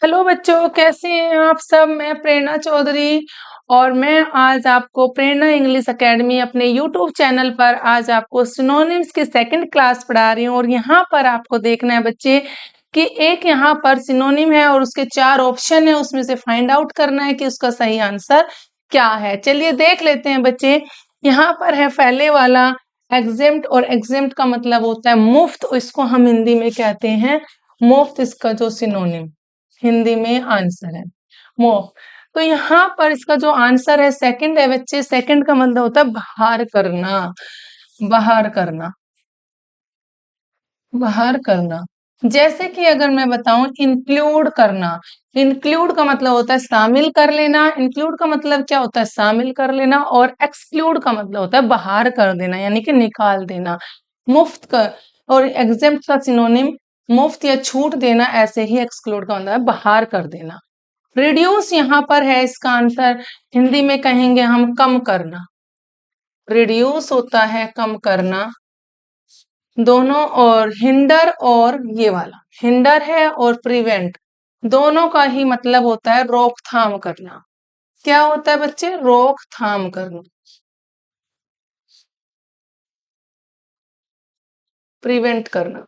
Hello बच्चों, कैसे हैं आप सब। मैं प्रेरणा चौधरी और मैं आज आपको प्रेरणा इंग्लिश एकेडमी अपने यूट्यूब चैनल पर आज आपको सिनोनिम्स की सेकंड क्लास पढ़ा रही हूँ। और यहाँ पर आपको देखना है बच्चे कि एक यहाँ पर सिनोनिम है और उसके 4 ऑप्शन है, उसमें से फाइंड आउट करना है कि उसका सही आंसर क्या है। चलिए देख लेते हैं बच्चे। यहाँ पर है पहले वाला एग्जेम्प्ट, और एग्जेम्प्ट का मतलब होता है मुफ्त। इसको हम हिंदी में कहते हैं मुफ्त। इसका जो सिनोनिम हिंदी में आंसर है मोह। तो यहाँ पर इसका जो आंसर है सेकंड है बच्चे। सेकंड का मतलब होता है बाहर करना, बाहर करना, बाहर करना। जैसे कि अगर मैं बताऊं इंक्लूड करना, इंक्लूड का मतलब होता है शामिल कर लेना। इंक्लूड का मतलब क्या होता है? शामिल कर लेना। और एक्सक्लूड का मतलब होता है बाहर कर देना, यानी कि निकाल देना। मुफ्त कर और एग्जेम्प्ट का सिनोनिम मुफ्त या छूट देना, ऐसे ही एक्सक्लूड का मतलब है बाहर कर देना। रिड्यूस यहाँ पर है इसका आंसर। हिंदी में कहेंगे हम कम करना। रिड्यूस होता है कम करना दोनों। और हिंडर और ये वाला हिंडर है और प्रिवेंट, दोनों का ही मतलब होता है रोकथाम करना। क्या होता है बच्चे? रोकथाम करना, प्रिवेंट करना।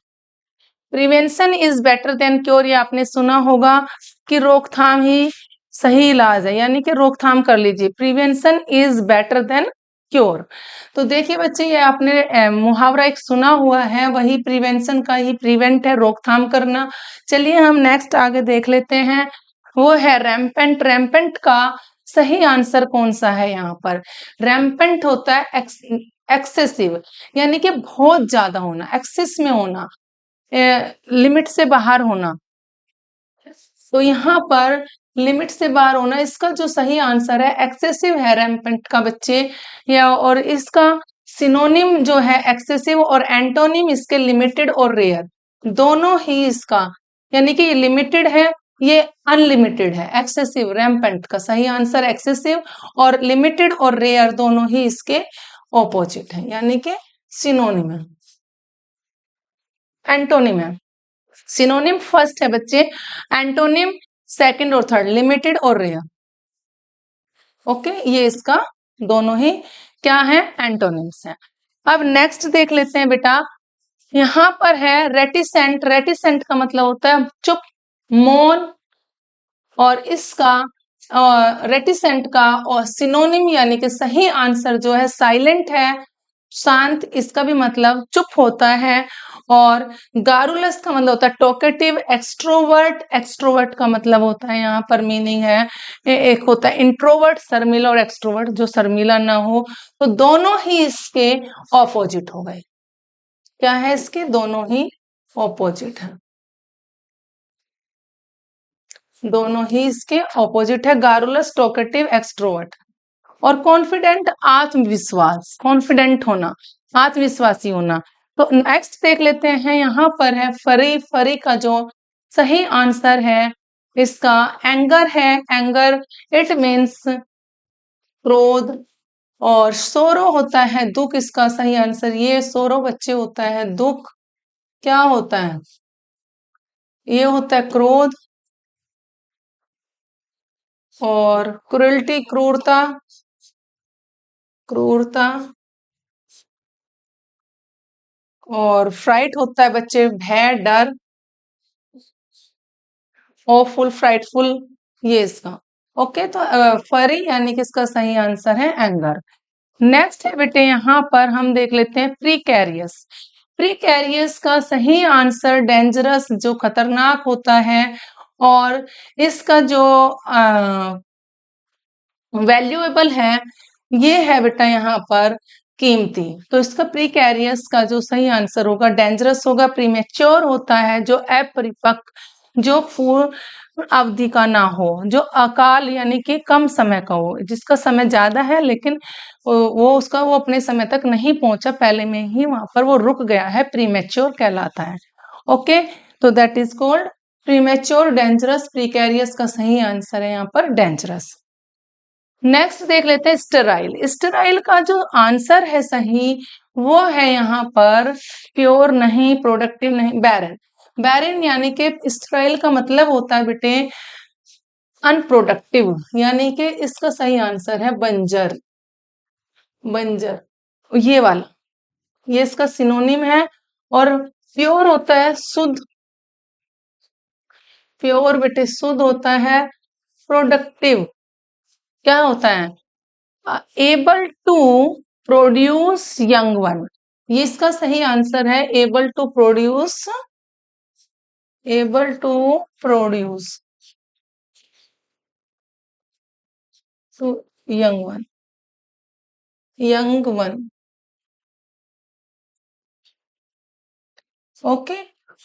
Prevention is better than cure, ये आपने सुना होगा कि रोकथाम ही सही इलाज है, यानी कि रोकथाम कर लीजिए। Prevention is better than cure. तो देखिए बच्चे, ये आपने मुहावरा एक सुना हुआ है, वही प्रिवेंशन का ही प्रिवेंट है, रोकथाम करना। चलिए हम नेक्स्ट आगे देख लेते हैं। वो है रैम्पेंट। रैम्पेंट का सही आंसर कौन सा है? यहाँ पर रैम्पेंट होता है एक्सेसिव, यानी कि बहुत ज्यादा होना, एक्सेस में होना, लिमिट से बाहर होना। तो यहाँ पर लिमिट से बाहर होना, इसका जो सही आंसर है एक्सेसिव है रैम्पेंट का बच्चे। या और इसका सिनोनिम जो है एक्सेसिव और एंटोनिम इसके लिमिटेड और रेयर, दोनों ही इसका, यानी कि ये लिमिटेड है, ये अनलिमिटेड है। एक्सेसिव रैम्पेंट का सही आंसर एक्सेसिव, और लिमिटेड और रेयर दोनों ही इसके ऑपोजिट है, यानी कि सिनोनिम है, एंटोनिम है। सिनोनिम फर्स्ट है बच्चे, एंटोनिम सेकंड और थर्ड, लिमिटेड और रेयर। ओके, ये इसका दोनों ही क्या है? एंटोनिम्स है। अब नेक्स्ट देख लेते हैं बेटा। यहां पर है रेटिसेंट। रेटिसेंट का मतलब होता है चुप, मौन। और इसका रेटिसेंट का और सिनोनिम यानी कि सही आंसर जो है साइलेंट है, शांत। इसका भी मतलब चुप होता है। और गारुलस का मतलब होता है टॉकेटिव। एक्सट्रोवर्ट, एक्सट्रोवर्ट का मतलब होता है यहाँ पर मीनिंग है एक होता है इंट्रोवर्ट, शर्मिला, और एक्सट्रोवर्ट जो शर्मिला ना हो। तो दोनों ही इसके ऑपोजिट हो गए। क्या है इसके? दोनों ही ऑपोजिट है, दोनों ही इसके ऑपोजिट है। गारुलस टॉकेटिव, एक्सट्रोवर्ट। और कॉन्फिडेंट आत्मविश्वास, कॉन्फिडेंट होना, आत्मविश्वासी होना। तो नेक्स्ट देख लेते हैं। यहाँ पर है फरी। फरी का जो सही आंसर है इसका एंगर है। एंगर इट मीन्स क्रोध। और सोरो होता है दुख, इसका सही आंसर ये सोरो बच्चे होता है दुख। क्या होता है? ये होता है क्रोध। और क्रुएल्टी, क्रूरता, क्रूरता। और फ्राइट होता है बच्चे भय, डर। ऑफुल, फ्राइटफुल, ये इसका। ओके, तो फरी यानी कि इसका सही आंसर है एंगर। नेक्स्ट है बेटे, यहाँ पर हम देख लेते हैं प्रीकैरियस। प्रीकैरियस का सही आंसर डेंजरस, जो खतरनाक होता है। और इसका जो वैल्यूएबल है, ये है बेटा यहाँ पर कीमती। तो इसका प्रीकैरियस का जो सही आंसर होगा डेंजरस होगा। प्रीमेच्योर होता है जो अपरिपक्व, जो पूर्ण अवधि का ना हो, जो अकाल यानी कि कम समय का हो, जिसका समय ज्यादा है लेकिन वो अपने समय तक नहीं पहुंचा, पहले में ही वहां पर वो रुक गया है, प्रीमेच्योर कहलाता है। ओके, तो that is called premature, dangerous. Precarious का सही आंसर है यहाँ पर डेंजरस। नेक्स्ट देख लेते हैं स्टेराइल। स्टेराइल का जो आंसर है सही वो है यहाँ पर प्योर नहीं, प्रोडक्टिव नहीं, बैरन। बैरिन यानी कि स्टेराइल का मतलब होता है बेटे अनप्रोडक्टिव, यानी कि इसका सही आंसर है बंजर। बंजर ये वाला, ये इसका सिनोनिम है। और प्योर होता है शुद्ध, प्योर बेटे शुद्ध होता है। प्रोडक्टिव क्या होता है? Able to produce young one, ये इसका सही आंसर है able to produce, able to produce to young one, young one. Okay,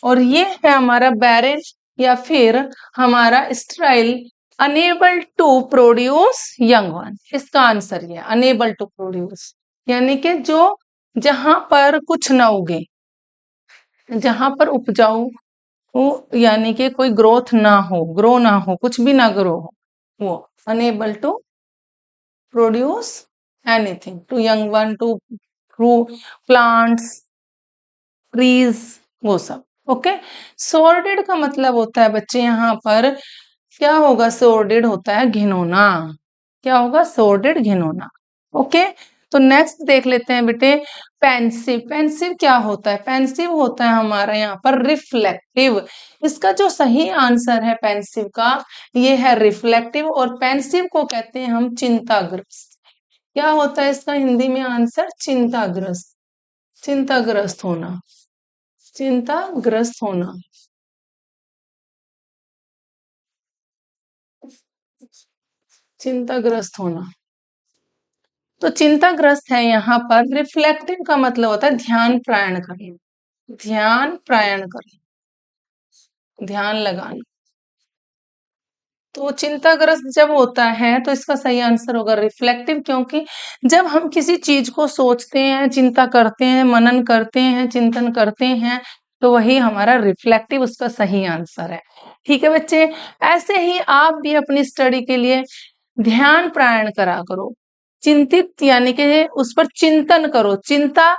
और ये है हमारा बैरन या फिर हमारा sterile, unable to produce young one. इसका आंसर ये अनेबल टू प्रोड्यूस, यानी कि जो जहां पर कुछ ना उगे, जहां पर उपजाऊ हो, यानी कि कोई ग्रोथ ना हो, ग्रो ना हो, कुछ भी ना ग्रो हो, वो unable to produce anything, to young one, to plants, trees, वो सब। ओके, सॉर्डेड का मतलब होता है बच्चे यहाँ पर क्या होगा? सॉर्डेड होता है घिनौना। क्या होगा? सॉर्डेड घिनौना। ओके, तो नेक्स्ट देख लेते हैं बेटे पेंसिव। पेंसिव क्या होता है? पेंसिव होता है हमारा यहाँ पर रिफ्लेक्टिव। इसका जो सही आंसर है पेंसिव का, ये है रिफ्लेक्टिव। और पेंसिव को कहते हैं हम चिंताग्रस्त। क्या होता है इसका हिंदी में आंसर? चिंताग्रस्त, चिंताग्रस्त होना, चिंताग्रस्त होना। चिंताग्रस्त होना, तो चिंताग्रस्त है यहाँ पर। रिफ्लेक्टिव का मतलब होता है ध्यान प्रायण करना, ध्यान प्रायण करना, ध्यान लगाना। तो चिंताग्रस्त जब होता है तो इसका सही आंसर होगा रिफ्लेक्टिव, क्योंकि जब हम किसी चीज को सोचते हैं, चिंता करते हैं, मनन करते हैं, चिंतन करते हैं, तो वही हमारा रिफ्लेक्टिव उसका सही आंसर है। ठीक है बच्चे, ऐसे ही आप भी अपनी स्टडी के लिए ध्यान प्रायण करा करो। चिंतित यानी कि उस पर चिंतन करो, चिंता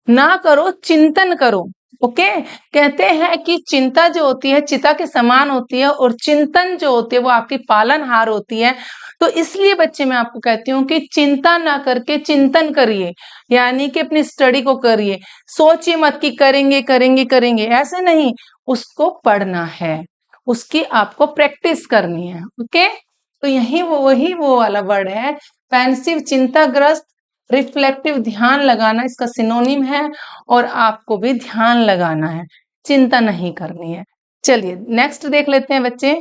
ना करो, चिंतन करो। ओके, कहते हैं कि चिंता जो होती है चिता के समान होती है, और चिंतन जो होती है वो आपकी पालनहार होती है। तो इसलिए बच्चे मैं आपको कहती हूँ कि चिंता ना करके चिंतन करिए, यानी कि अपनी स्टडी को करिए। सोचिए मत कि करेंगे करेंगे करेंगे, ऐसे नहीं, उसको पढ़ना है, उसकी आपको प्रैक्टिस करनी है। ओके, तो यही वो वही वो वाला वर्ड है पेंसिव, चिंताग्रस्त। रिफ्लेक्टिव ध्यान लगाना इसका सिनोनिम है, और आपको भी ध्यान लगाना है, चिंता नहीं करनी है। चलिए नेक्स्ट देख लेते हैं बच्चे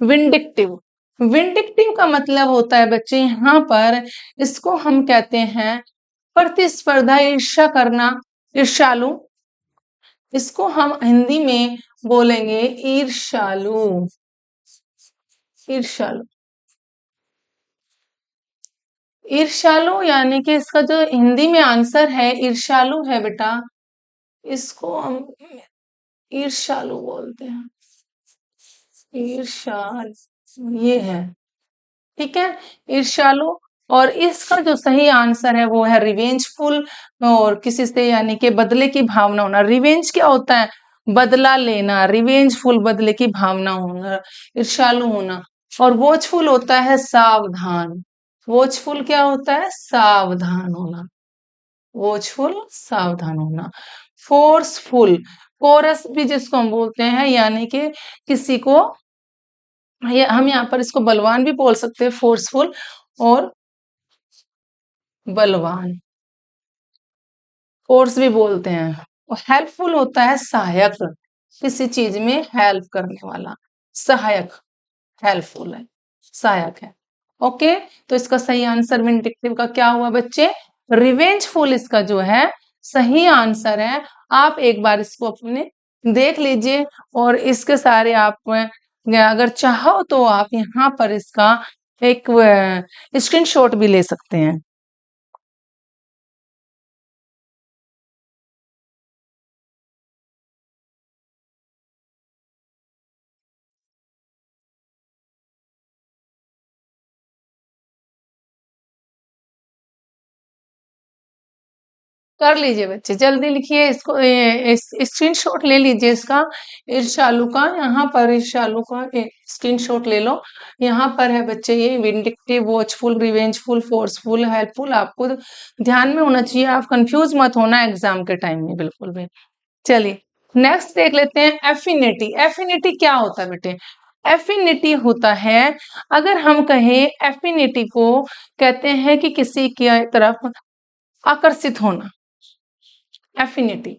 विंडिक्टिव। विंडिक्टिव का मतलब होता है बच्चे यहाँ पर, इसको हम कहते हैं प्रतिस्पर्धा, ईर्ष्या करना, ईर्ष्यालु। इसको हम हिंदी में बोलेंगे ईर्ष्यालु, ईर्ष्यालु। ईर्ष्यालु यानी कि इसका जो हिंदी में आंसर है ईर्ष्यालु है बेटा, इसको हम ईर्ष्यालु बोलते हैं, ईर्ष्याल, ये है। ठीक है, ईर्ष्यालु। और इसका जो सही आंसर है वो है रिवेंजफुल, और किसी से यानी कि बदले की भावना होना। रिवेंज क्या होता है? बदला लेना। रिवेंजफुल बदले की भावना होना, ईर्ष्यालु होना। और वॉचफुल होता है सावधान। वॉचफुल क्या होता है? सावधान होना, वॉचफुल सावधान होना। फोर्सफुल, कोरस भी जिसको हम बोलते हैं, यानी कि किसी को, हम यहाँ पर इसको बलवान भी बोल सकते हैं, फोर्सफुल और बलवान, फोर्स भी बोलते हैं। और हेल्पफुल होता है सहायक, किसी चीज में हेल्प करने वाला, सहायक, हेल्पफुल है, सहायक है। ओके, तो इसका सही आंसर विंडिक्टिव का क्या हुआ बच्चे? रिवेंजफुल इसका जो है सही आंसर है। आप एक बार इसको अपने देख लीजिए, और इसके सारे आप अगर चाहो तो आप यहाँ पर इसका एक स्क्रीनशॉट भी ले सकते हैं। कर लीजिए बच्चे, जल्दी लिखिए इसको, स्क्रीनशॉट ले लीजिए इसका, ईर्ष्यालु का, यहाँ पर ईर्ष्यालु का स्क्रीनशॉट ले लो। यहाँ पर है बच्चे ये vindictive, watchful, revengeful, forceful, helpful, आपको ध्यान में होना चाहिए, आप कंफ्यूज मत होना एग्जाम के टाइम में बिल्कुल भी। चलिए नेक्स्ट देख लेते हैं एफिनिटी। एफिनिटी क्या होता है बेटे? एफिनिटी होता है, अगर हम कहें एफिनिटी को कहते हैं कि किसी की तरफ आकर्षित होना, एफिनिटी।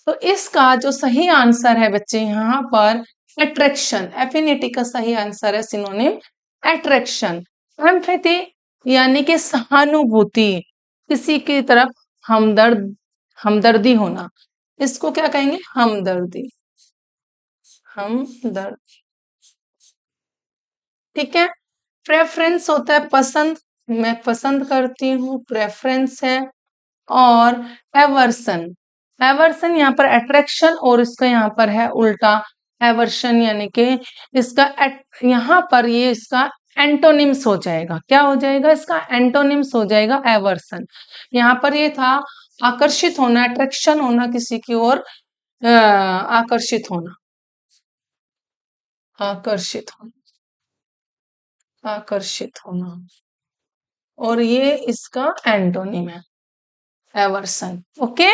तो इसका जो सही आंसर है बच्चे यहाँ पर अट्रैक्शन। एफिनिटी का सही आंसर है सिनोनिम अट्रैक्शन। एम्पैथी यानी कि सहानुभूति, किसी की तरफ हमदर्द, हमदर्दी होना, इसको क्या कहेंगे? हमदर्दी, हमदर्द। ठीक है। प्रेफरेंस होता है पसंद, मैं पसंद करती हूँ, प्रेफरेंस है। और एवर्सन, एवर्सन यहाँ पर अट्रैक्शन, और इसका यहाँ पर है उल्टा एवर्शन, यानी कि इसका यहाँ पर ये इसका एंटोनिम्स हो जाएगा। क्या हो जाएगा? इसका एंटोनिम्स हो जाएगा एवर्सन। यहाँ पर ये था आकर्षित होना, अट्रैक्शन होना, किसी की ओर आकर्षित होना, आकर्षित होना, आकर्षित होना, और ये इसका एंटोनिम है एवर्सन। ओके,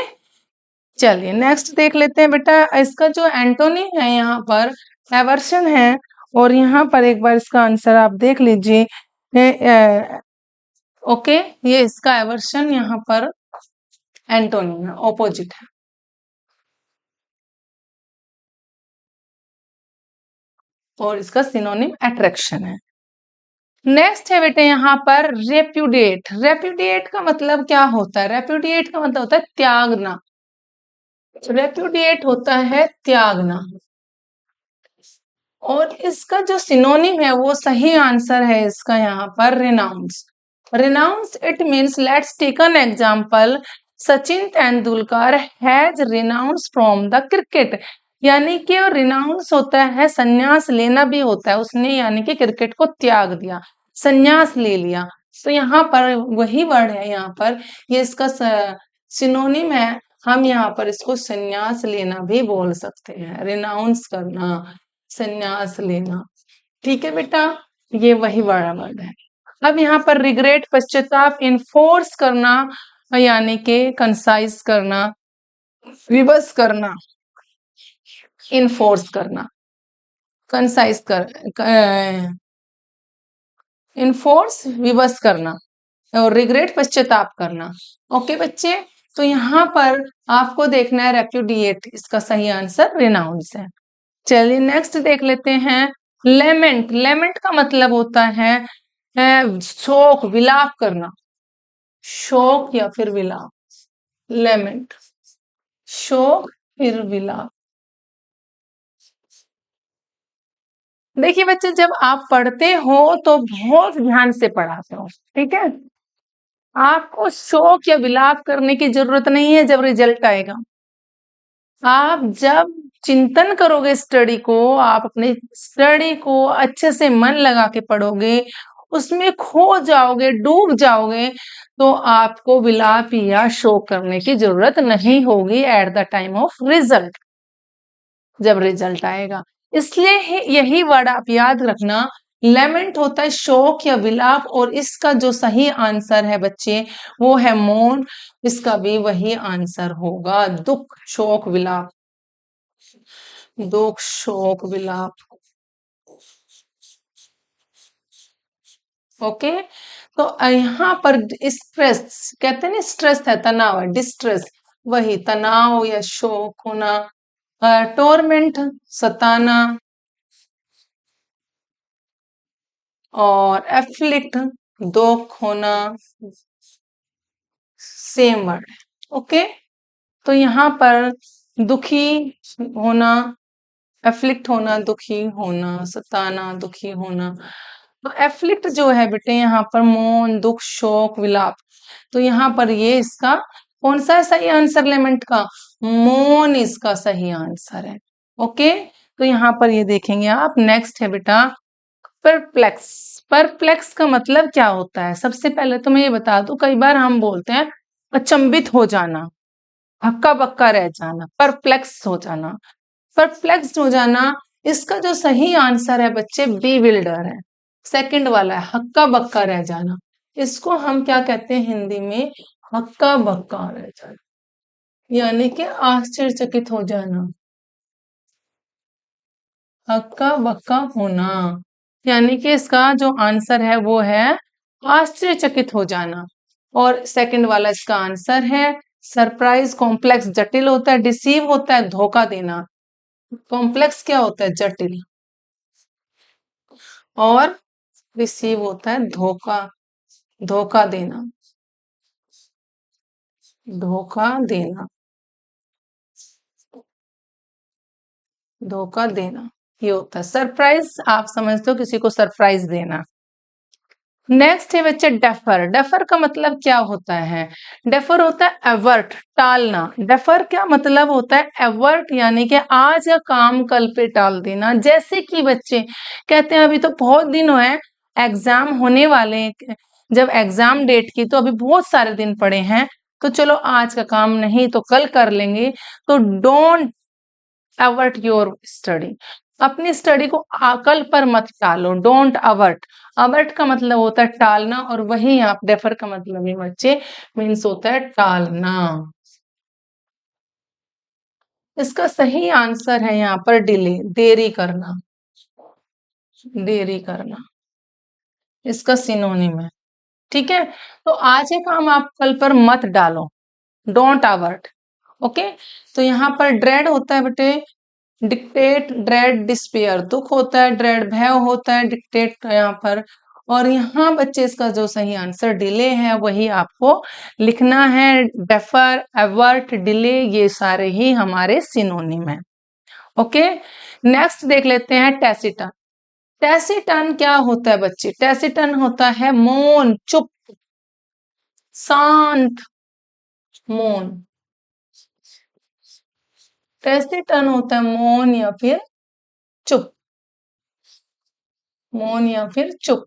चलिए नेक्स्ट देख लेते हैं बेटा, इसका जो एंटोनिम है यहाँ पर एवर्शन है, और यहाँ पर एक बार इसका आंसर आप देख लीजिए। ओके, ये इसका एवर्शन यहाँ पर एंटोनिम है, ऑपोजिट है। और इसका सिनोनिम अट्रैक्शन है। नेक्स्ट है बेटे यहाँ पर रेप्यूडिएट। रेप्यूडिएट का मतलब क्या होता है? रेप्यूडिएट का मतलब होता है त्यागना। रेप्यूडिएट होता है त्यागना, और इसका जो सिनोनिम है वो सही आंसर है इसका यहाँ पर renounce. Renounce it means, let's take an example, Sachin Tendulkar has renounce from the cricket. यानी कि रिनाउंस होता है संन्यास लेना भी होता है, उसने यानी कि क्रिकेट को त्याग दिया, संन्यास ले लिया। तो यहाँ पर वही वर्ड है, यहाँ पर ये इसका सिनोनिम है, हम यहाँ पर इसको संन्यास लेना भी बोल सकते हैं, रिनाउंस करना, संन्यास लेना। ठीक है बेटा, ये वही बड़ा वर्ड है। अब यहाँ पर रिग्रेट पश्चाताप, इन्फोर्स करना यानी कि कंसाइज करना, विवश करना, इन्फोर्स करना, कंसाइज कर, इन्फोर्स विवश करना, और रिग्रेट पश्चाताप करना। ओके बच्चे, तो यहाँ पर आपको देखना है रेप्यूडिएट, इसका सही आंसर रिनाउंस है। चलिए नेक्स्ट देख लेते हैं लेमेंट। लेमेंट का मतलब होता है शोक, विलाप करना, शोक या फिर विलाप, लेमेंट, शोक फिर विलाप। देखिए बच्चे, जब आप पढ़ते हो तो बहुत ध्यान से पढ़ाते हो, ठीक है? आपको शोक या विलाप करने की जरूरत नहीं है जब रिजल्ट आएगा। आप जब चिंतन करोगे स्टडी को, आप अपने स्टडी को अच्छे से मन लगा के पढ़ोगे, उसमें खो जाओगे, डूब जाओगे, तो आपको विलाप या शोक करने की जरूरत नहीं होगी at the time of result, जब रिजल्ट आएगा। इसलिए यही वर्ड आप याद रखना, लेमेंट होता है शोक या विलाप, और इसका जो सही आंसर है बच्चे वो है मौन, इसका भी वही आंसर होगा, दुख, शोक, विलाप, दुख, शोक, विलाप। ओके, तो यहाँ पर स्ट्रेस कहते हैं ना, स्ट्रेस है तनाव है, डिस्ट्रेस, वही तनाव या शोक होना, टोरमेंट सताना, और एफ्लिक्ट दुख होना, सेम वर्ड। ओके, तो यहाँ पर दुखी होना, एफ्लिक्ट होना, दुखी होना, सताना, दुखी होना। तो एफ्लिक्ट जो है बेटे यहाँ पर मौन, दुख, शोक, विलाप, तो यहाँ पर ये इसका कौन सा सही आंसर लेमेंट का? मौन इसका सही आंसर है। ओके, तो यहाँ पर ये देखेंगे आप। नेक्स्ट है बेटा परप्लेक्स। परप्लेक्स का मतलब क्या होता है? सबसे पहले तो मैं ये बता दूं, कई बार हम बोलते हैं अचंभित हो जाना, हक्का बक्का रह जाना, परप्लेक्स हो जाना। परप्लेक्स हो जाना, इसका जो सही आंसर है बच्चे बीविल्डर है। सेकंड वाला है हक्का बक्का रह जाना, इसको हम क्या कहते हैं हिंदी में, हक्का बक्का रह जाना, यानी कि आश्चर्यचकित हो जाना, हक्का बक्का होना, यानी कि इसका जो आंसर है वो है आश्चर्यचकित हो जाना। और सेकंड वाला इसका आंसर है सरप्राइज। कॉम्प्लेक्स जटिल होता है, डिसीव होता है धोखा देना। कॉम्प्लेक्स क्या होता है, जटिल, और रिसीव होता है धोखा, धोखा देना, धोखा देना, धोखा देना, ये होता है सरप्राइज। आप समझते हो किसी को सरप्राइज देना। नेक्स्ट है बच्चे डेफर। डेफर का मतलब क्या होता है, डेफर होता है एवर्ट, टालना। डेफर क्या मतलब होता है, एवर्ट, यानी कि आज का काम कल पे टाल देना। जैसे कि बच्चे कहते हैं अभी तो बहुत दिन हुए हैं, एग्जाम होने वाले हैं, जब एग्जाम डेट की तो अभी बहुत सारे दिन पड़े हैं, तो चलो आज का काम नहीं तो कल कर लेंगे। तो डोंट अवर्ट योर स्टडी, अपनी स्टडी को कल पर मत टालो, डोंट अवर्ट। अवर्ट का मतलब होता है टालना, और वही यहाँ डेफर का मतलब है बच्चे मीन्स होता है टालना। इसका सही आंसर है यहाँ पर डिले, देरी करना, देरी करना इसका सिनोनिम है। ठीक है, तो आज ये काम आप कल पर मत डालो, डोंट अवर्ट। ओके, तो यहाँ पर ड्रेड होता है बेटे, डिक्टेट, ड्रेड, डिस्पेयर, दुख होता है, ड्रेड भय होता है, डिक्टेट यहाँ पर। और यहाँ बच्चे इसका जो सही आंसर डिले है वही आपको लिखना है। डेफर, एवर्ट, डिले, ये सारे ही हमारे सिनोनिम है। ओके, नेक्स्ट देख लेते हैं टैसिटन। टैसिटन क्या होता है बच्चे, टैसिटन होता है मौन, चुप, शांत, मौन। टैसिटन होता है मौन या फिर चुप, मौन या फिर चुप।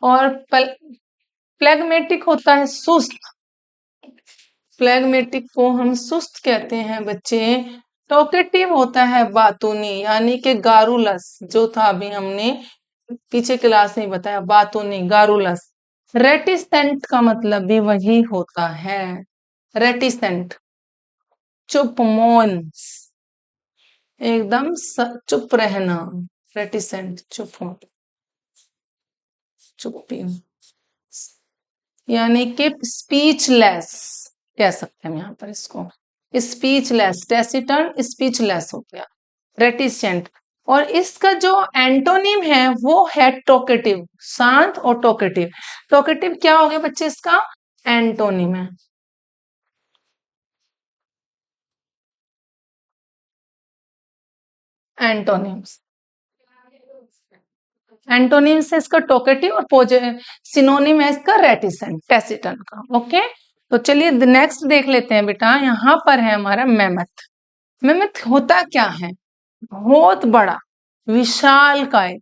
और फ्लेगमेटिक होता है सुस्त, फ्लेगमेटिक को हम सुस्त कहते हैं बच्चे। टॉकेटिव होता है बातूनी, यानी कि गारूलस, जो था अभी हमने पीछे क्लास में बताया, बातूनी, गारूलस। रेटिसेंट का मतलब भी वही होता है, रेटिसेंट, चुप, मौन, एकदम चुप रहना, रेटिसेंट, चुप हो, चुप्पी, यानी कि स्पीचलेस कह सकते हैं यहाँ पर इसको, स्पीचलेस। टेसिटन स्पीचलेस हो गया, रेटिसेंट। और इसका जो एंटोनिम है वो है टॉकेटिव, शांत और टॉकेटिव। टॉकेटिव क्या हो गया बच्चे, इसका एंटोनिम है। एंटोनिम्स, एंटोनिम से इसका टॉकेटिव और सिनोनिम है इसका रेटिसेंट, टेसिटन का। ओके, तो चलिए नेक्स्ट देख लेते हैं बेटा। यहाँ पर है हमारा मेमथ। मेमथ होता क्या है, बहुत बड़ा, विशाल काय।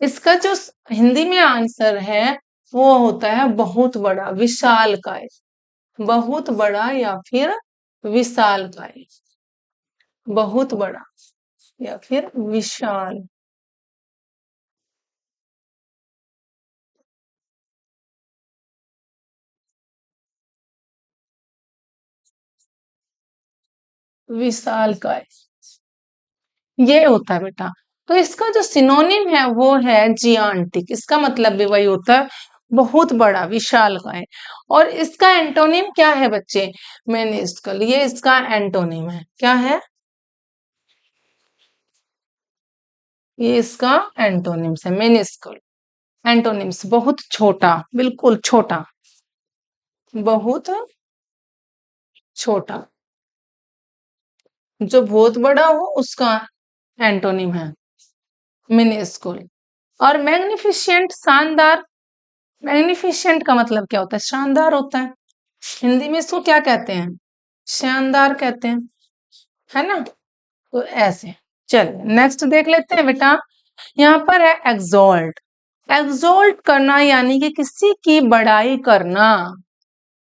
इसका जो हिंदी में आंसर है वो होता है बहुत बड़ा, विशाल काय, बहुत बड़ा या फिर विशाल काय, बहुत बड़ा या फिर विशाल, विशाल काय, ये होता है बेटा। तो इसका जो सिनोनिम है वो है जियांटिक, इसका मतलब भी वही होता है, बहुत बड़ा, विशाल काय। और इसका एंटोनिम क्या है बच्चे, मिनिस्कल, ये इसका एंटोनिम है, क्या है, ये इसका एंटोनिम्स है, मिनिस्कल। एंटोनिम्स बहुत छोटा, बिल्कुल छोटा, बहुत छोटा, जो बहुत बड़ा हो उसका एंटोनिम है मिनिस्कुल। और मैग्निफिशिएंट, शानदार। मैग्निफिशिएंट का मतलब क्या होता है, शानदार होता है। हिंदी में इसको क्या कहते हैं, शानदार कहते हैं, है ना। तो ऐसे, चलिए नेक्स्ट देख लेते हैं बेटा। यहाँ पर है एक्सॉल्ट। एक्सॉल्ट करना यानी कि किसी की बड़ाई करना,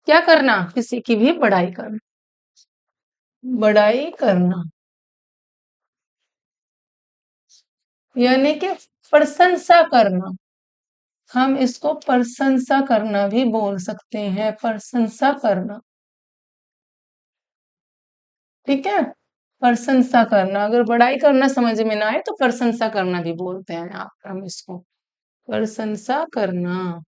क्या करना, किसी की भी बड़ाई करना, बड़ाई करना, यानी कि प्रशंसा करना। हम इसको प्रशंसा करना भी बोल सकते हैं, प्रशंसा करना। ठीक है, प्रशंसा करना। अगर बड़ाई करना समझ में ना आए तो प्रशंसा करना भी बोलते हैं आप, हम इसको प्रशंसा करना।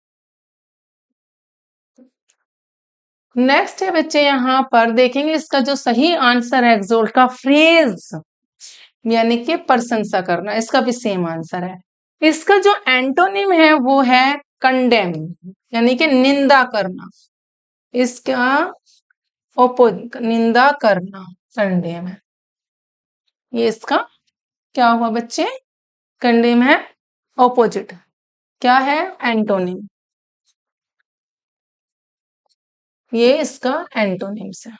नेक्स्ट है बच्चे, यहाँ पर देखेंगे इसका जो सही आंसर है एक्सोल्ट का फ्रेज, यानी कि प्रशंसा करना, इसका भी सेम आंसर है। इसका जो एंटोनिम है वो है कंडेम, यानी कि निंदा करना। इसका ओपोजिट निंदा करना कंडेम है। ये इसका क्या हुआ बच्चे, कंडेम है, ऑपोजिट क्या है, एंटोनिम। ये इसका एंटोनिम्स है,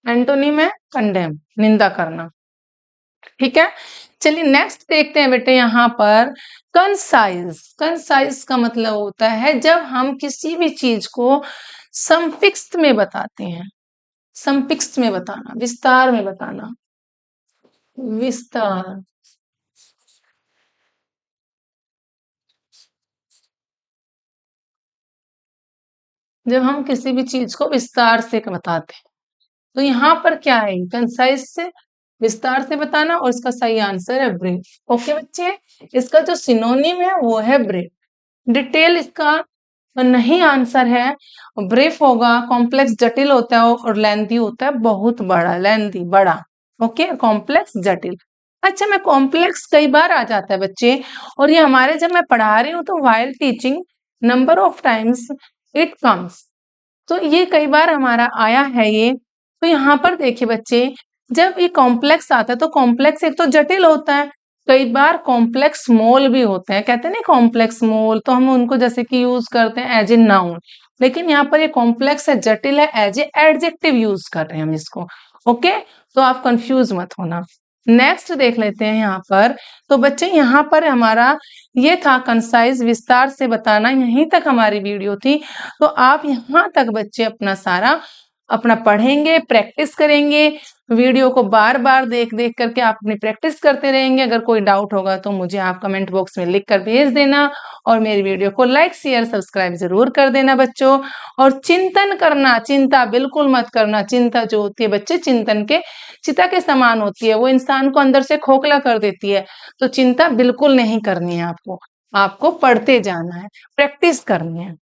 एंटोनिम है कंडेम, निंदा करना। ठीक है, चलिए नेक्स्ट देखते हैं बेटे यहाँ पर कंसाइज। कंसाइज का मतलब होता है जब हम किसी भी चीज को संक्षिप्त में बताते हैं, संक्षिप्त में बताना, विस्तार में बताना, विस्तार। जब हम किसी भी चीज को विस्तार से बताते हैं, तो यहाँ पर क्या है, कंसाइज से विस्तार से बताना, और इसका सही आंसर है ब्रीफ। ओके बच्चे, इसका जो सिनोनिम है वो है ब्रीफ। डिटेल इसका नहीं आंसर है, ब्रीफ होगा, कॉम्प्लेक्स जटिल होता है, और लेंथी होता है, बहुत बड़ा, लेंथी बड़ा। ओके, कॉम्प्लेक्स जटिल। अच्छा, मैं कॉम्प्लेक्स कई बार आ जाता है बच्चे, और ये हमारे जब मैं पढ़ा रही हूँ तो while teaching number of times it comes, तो ये कई बार हमारा आया है ये। तो यहाँ पर देखिए बच्चे, जब ये कॉम्प्लेक्स आता है तो कॉम्प्लेक्स एक तो जटिल होता है, कई बार कॉम्प्लेक्स मोल भी होते हैं, कहते हैं ना कॉम्प्लेक्स मोल, तो हम उनको जैसे कि यूज करते हैं एज ए नाउन, लेकिन यहाँ पर ये कॉम्प्लेक्स है, जटिल है, एज ए एडजेक्टिव यूज कर रहे हैं हम इसको। ओके, तो आप कंफ्यूज मत होना। नेक्स्ट देख लेते हैं यहाँ पर। तो बच्चे यहाँ पर हमारा ये था कंसाइज, विस्तार से बताना, यहीं तक हमारी वीडियो थी। तो आप यहाँ तक बच्चे अपना सारा अपना पढ़ेंगे, प्रैक्टिस करेंगे, वीडियो को बार बार देख देख करके आप अपनी प्रैक्टिस करते रहेंगे। अगर कोई डाउट होगा तो मुझे आप कमेंट बॉक्स में लिख कर भेज देना, और मेरी वीडियो को लाइक शेयर सब्सक्राइब जरूर कर देना बच्चों। और चिंतन करना, चिंता बिल्कुल मत करना। चिंता जो होती है बच्चे, चिंतन के चिता के समान होती है, वो इंसान को अंदर से खोखला कर देती है। तो चिंता बिल्कुल नहीं करनी है आपको, आपको पढ़ते जाना है, प्रैक्टिस करनी है।